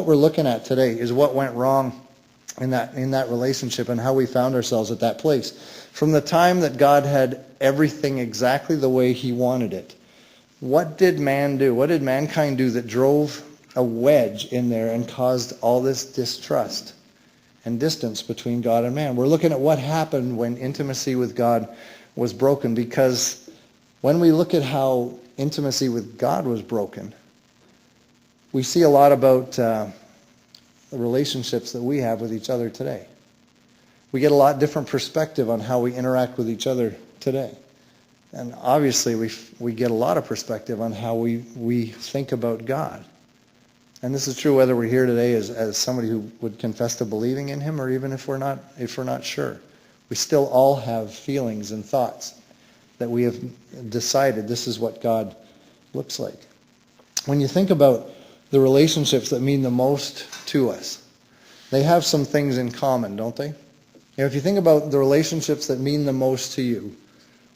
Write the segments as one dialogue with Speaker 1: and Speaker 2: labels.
Speaker 1: we're looking at today is what went wrong in that relationship and how we found ourselves at that place. From the time that God had everything exactly the way he wanted it, what did man do? What did mankind do that drove a wedge in there and caused all this distrust and distance between God and man? We're looking at what happened when intimacy with God was broken, because when we look at how intimacy with God was broken, we see a lot about the relationships that we have with each other today. We get a lot different perspective on how we interact with each other today. And obviously we get a lot of perspective on how we think about God. And this is true whether we're here today as somebody who would confess to believing in him, or even if we're not sure. We still all have feelings and thoughts that we have decided this is what God looks like. When you think about the relationships that mean the most to us, they have some things in common, don't they? If you think about the relationships that mean the most to you,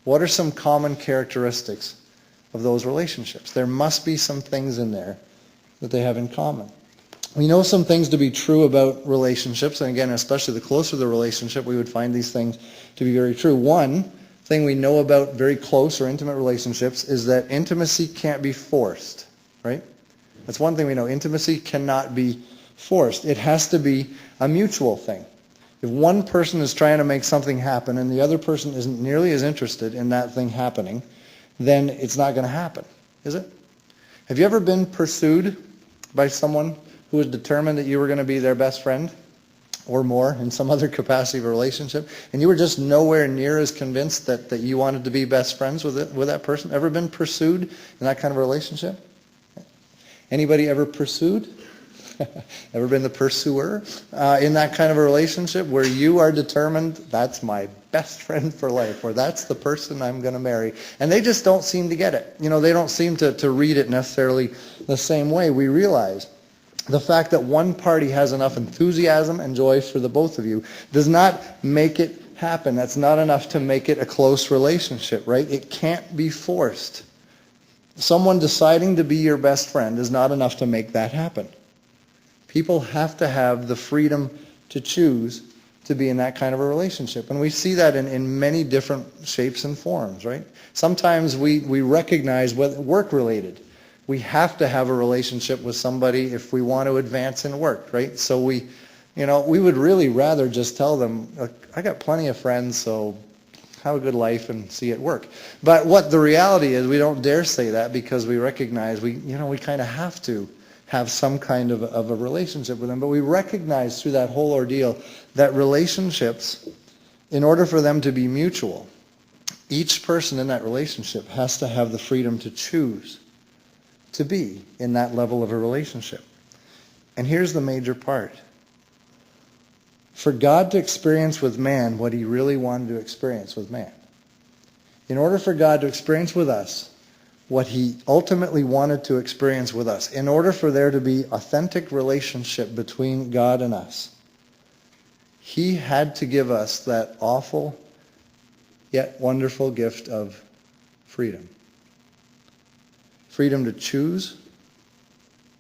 Speaker 1: what are some common characteristics of those relationships? There must be some things in there that they have in common. We know some things to be true about relationships, and again, especially the closer the relationship, we would find these things to be very true. One thing we know about very close or intimate relationships is that intimacy can't be forced, right? That's one thing we know. Intimacy cannot be forced. It has to be a mutual thing. If one person is trying to make something happen and the other person isn't nearly as interested in that thing happening, then it's not going to happen, is it? Have you ever been pursued by someone who was determined that you were going to be their best friend or more in some other capacity of a relationship, and you were just nowhere near as convinced that you wanted to be best friends with that person? Ever been pursued in that kind of a relationship? Anybody ever pursued? Ever been the pursuer in that kind of a relationship where you are determined, that's my best friend for life, or that's the person I'm going to marry, and they just don't seem to get it. They don't seem to read it necessarily the same way. We realize the fact that one party has enough enthusiasm and joy for the both of you does not make it happen. That's not enough to make it a close relationship, right? It can't be forced. Someone deciding to be your best friend is not enough to make that happen. People have to have the freedom to choose to be in that kind of a relationship. And we see that in many different shapes and forms, right? Sometimes we recognize work-related. We have to have a relationship with somebody if we want to advance in work, right? So we would really rather just tell them, I got plenty of friends, so have a good life and see it work. But what the reality is, we don't dare say that because we recognize we kind of have to have some kind of a relationship with them. But we recognize through that whole ordeal that relationships, in order for them to be mutual, each person in that relationship has to have the freedom to choose to be in that level of a relationship. And here's the major part. For God to experience with man what he really wanted to experience with man, in order for God to experience with us what he ultimately wanted to experience with us, in order for there to be authentic relationship between God and us, he had to give us that awful yet wonderful gift of freedom. Freedom to choose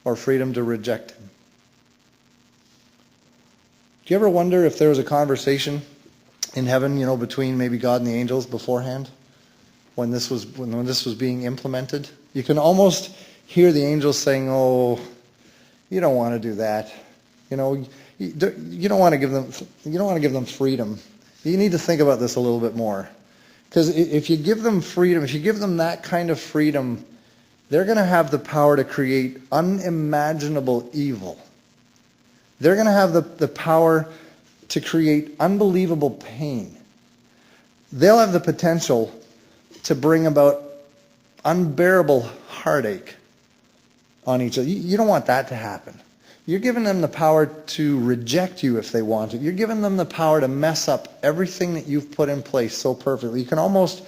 Speaker 1: or freedom to reject him. Do you ever wonder if there was a conversation in heaven, between maybe God and the angels beforehand when this was being implemented? You can almost hear the angels saying, "Oh, you don't want to do that. You don't want to give them freedom. You need to think about this a little bit more. Because if you give them freedom, if you give them that kind of freedom, they're going to have the power to create unimaginable evil. They're going to have the power to create unbelievable pain. They'll have the potential to bring about unbearable heartache on each other. You don't want that to happen. You're giving them the power to reject you if they want to. You're giving them the power to mess up everything that you've put in place so perfectly. You can almost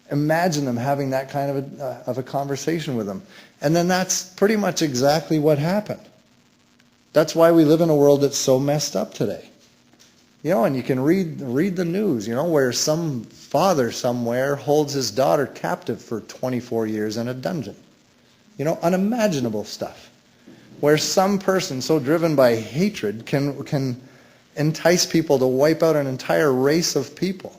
Speaker 1: imagine them having that kind of a conversation with them. And then that's pretty much exactly what happened. That's why we live in a world that's so messed up today. And you can read the news, where some father somewhere holds his daughter captive for 24 years in a dungeon. Unimaginable stuff. where some person so driven by hatred can entice people to wipe out an entire race of people.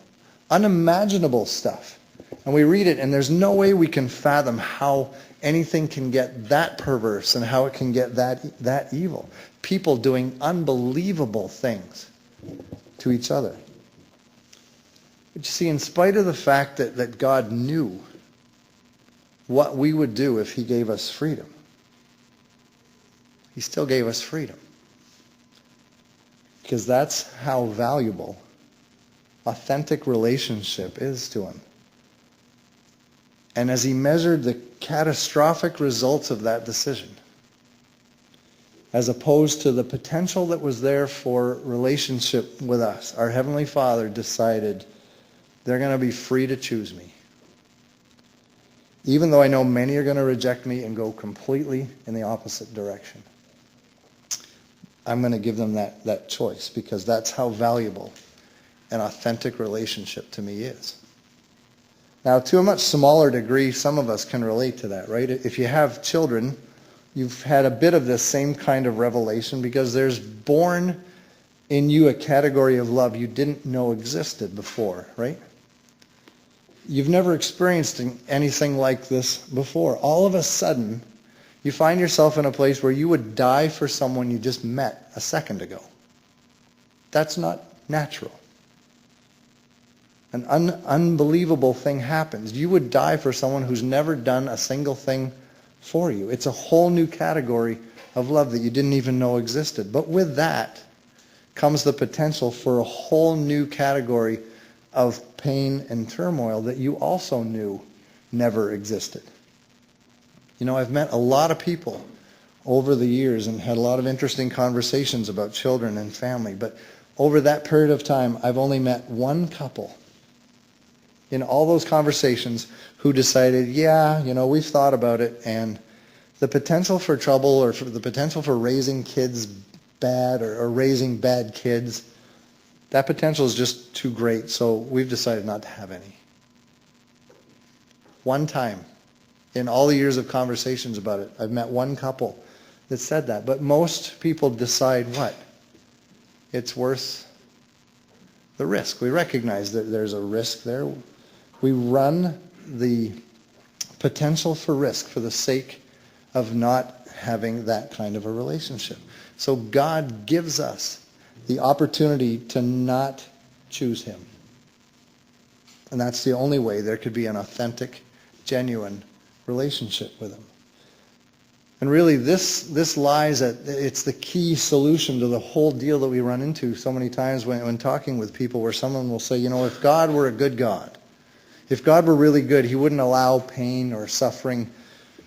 Speaker 1: Unimaginable stuff. And we read it, and there's no way we can fathom how anything can get that perverse and how it can get that evil. People doing unbelievable things to each other. But you see, in spite of the fact that God knew what we would do if he gave us freedom, he still gave us freedom. Because that's how valuable authentic relationship is to him. And as he measured the catastrophic results of that decision, as opposed to the potential that was there for relationship with us, our Heavenly Father decided they're going to be free to choose me. Even though I know many are going to reject me and go completely in the opposite direction. I'm going to give them that choice, because that's how valuable an authentic relationship to me is. Now, to a much smaller degree, some of us can relate to that, right? If you have children, you've had a bit of this same kind of revelation, because there's born in you a category of love you didn't know existed before, right? You've never experienced anything like this before. All of a sudden, you find yourself in a place where you would die for someone you just met a second ago. That's not natural. An unbelievable thing happens. You would die for someone who's never done a single thing for you. It's a whole new category of love that you didn't even know existed. But with that comes the potential for a whole new category of pain and turmoil that you also knew never existed. You know, I've met a lot of people over the years and had a lot of interesting conversations about children and family. But over that period of time, I've only met one couple in all those conversations who decided, yeah, you know, we've thought about it, and the potential for trouble or for the potential for raising kids bad or raising bad kids, that potential is just too great, so we've decided not to have any. One time in all the years of conversations about it, I've met one couple that said that. But most people decide what? It's worth the risk. We recognize that there's a risk there. We run the potential for risk for the sake of not having that kind of a relationship. So God gives us the opportunity to not choose him. And that's the only way there could be an authentic, genuine relationship with him. And really this lies at, it's the key solution to the whole deal that we run into so many times when talking with people, where someone will say, you know, if God were a good God, if God were really good, he wouldn't allow pain or suffering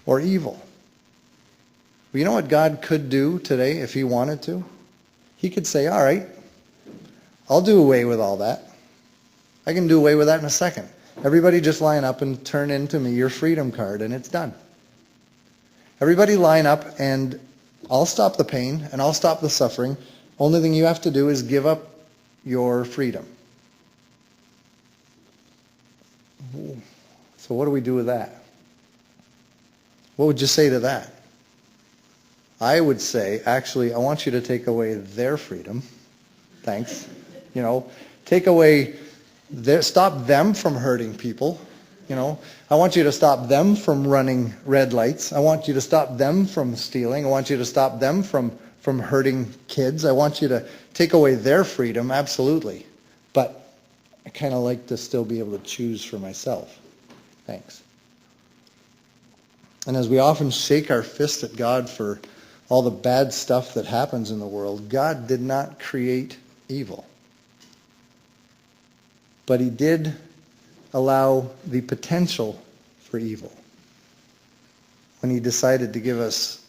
Speaker 1: or evil. Well, you know what God could do today if he wanted to? He could say, all right, I'll do away with all that. I can do away with that in a second. Everybody just line up and turn in to me your freedom card, and it's done. Everybody line up, and I'll stop the pain and I'll stop the suffering. Only thing you have to do is give up your freedom. So what do we do with that? What would you say to that? I would say, actually, I want you to take away their freedom. Thanks. You know, take away stop them from hurting people. You know, I want you to stop them from running red lights. I want you to stop them from stealing. I want you to stop them from hurting kids. I want you to take away their freedom, absolutely. But I kind of like to still be able to choose for myself. Thanks. And as we often shake our fist at God for all the bad stuff that happens in the world, God did not create evil. But he did allow the potential for evil when he decided to give us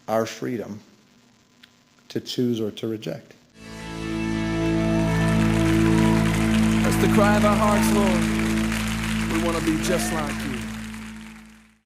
Speaker 1: our freedom to choose or to reject.
Speaker 2: That's the cry of our hearts, Lord. We want to be just like you.